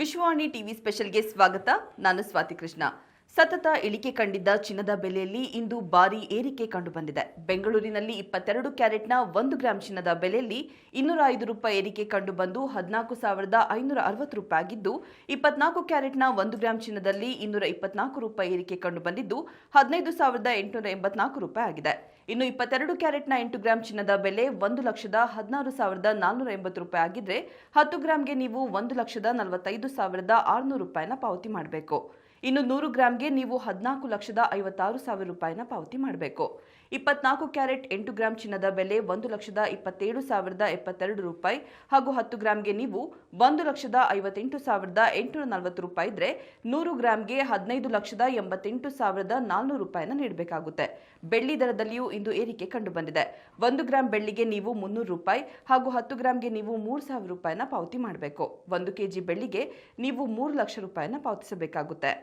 Vishwavani TV ಸ್ಪೆಷಲ್ಗೆ ಸ್ವಾಗತ. ನಾನು ಸ್ವಾತಿ ಕೃಷ್ಣ. ಸತತ ಇಳಿಕೆ ಕಂಡಿದ್ದ ಚಿನ್ನದ ಬೆಲೆಯಲ್ಲಿ ಇಂದು ಭಾರೀ ಏರಿಕೆ ಕಂಡುಬಂದಿದೆ. ಬೆಂಗಳೂರಿನಲ್ಲಿ 22 ಕ್ಯಾರೆಟ್ನ 1 ಗ್ರಾಂ ಚಿನ್ನದ ಬೆಲೆಯಲ್ಲಿ 205 ರೂಪಾಯಿ ಏರಿಕೆ ಕಂಡುಬಂದು 14,560 ರೂಪಾಯಿ ಆಗಿದ್ದು, 24 ಕ್ಯಾರೆಟ್ನ 1 ಗ್ರಾಂ ಚಿನ್ನದಲ್ಲಿ 224 ರೂಪಾಯಿ ಏರಿಕೆ ಕಂಡುಬಂದಿದ್ದು 15,884 ರೂಪಾಯಿ ಆಗಿದೆ. ಇನ್ನು 22 ಕ್ಯಾರೆಟ್ನ 8 ಗ್ರಾಂ ಚಿನ್ನದ ಬೆಲೆ 1,16,480 ರೂಪಾಯಿ ಆಗಿದ್ರೆ 10 ಗ್ರಾಂಗೆ ನೀವು 1,45,600 ರೂಪಾಯಿನ ಪಾವತಿ ಮಾಡಬೇಕು. ಇನ್ನು 100 ಗ್ರಾಂಗೆ ನೀವು 14,56,000 ರೂಪಾಯಿನ ಪಾವತಿ ಮಾಡಬೇಕು. 24 ಕ್ಯಾರೆಟ್ 8 ಗ್ರಾಂ ಚಿನ್ನದ ಬೆಲೆ 1,27,072 ರೂಪಾಯಿ ಹಾಗೂ 10 ಗ್ರಾಂಗೆ ನೀವು 1,58,840 ರೂಪಾಯಿ ಇದ್ರೆ 100 ಗ್ರಾಂಗೆ 15,88,400 ರೂಪಾಯಿನ ನೀಡಬೇಕಾಗುತ್ತೆ. ಬೆಳ್ಳಿ ದರದಲ್ಲಿಯೂ ಇಂದು ಏರಿಕೆ ಕಂಡುಬಂದಿದೆ. 1 ಗ್ರಾಂ ಬೆಳ್ಳಿಗೆ ನೀವು 300 ರೂಪಾಯಿ ಹಾಗೂ 10 ಗ್ರಾಂಗೆ ನೀವು 3,000 ರೂಪಾಯಿನ ಪಾವತಿ ಮಾಡಬೇಕು. 1 ಕೆಜಿ ಬೆಳ್ಳಿಗೆ ನೀವು 3 ಲಕ್ಷ ರೂಪಾಯಿನ ಪಾವತಿಸಬೇಕಾಗುತ್ತೆ.